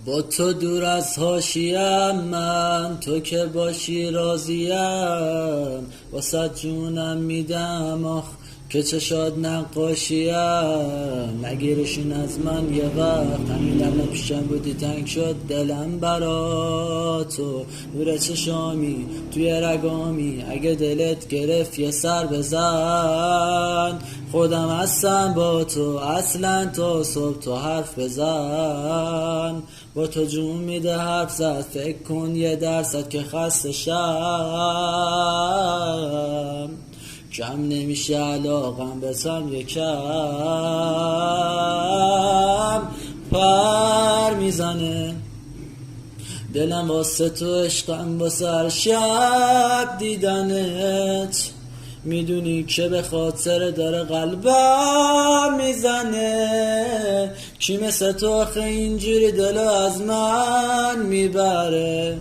با تو دور از حاشیم من، تو که باشی راضیم، واسه جونم میدم آخ که چشاد نقاشیم. نگیرشون از من یه وقت، همین الان پیشم بودی تنگ شد دلم برا تو. نور چشامی توی رگامی، اگه دلت گرفت یه سر بزن، خودم هستم با تو اصلا تا صبح تو حرف بزن. با تو جون میده حرف زد، فکر کن یه درصد که خسته شم، کم نمیشه علاقم بسم یکم پر میزنه دلم واسه تو، عشقم واسه هر شب دیدنت. میدونی که به خاطر داره قلبم میزنه، کی مثل تو آخه اینجوری دلو از من میبره.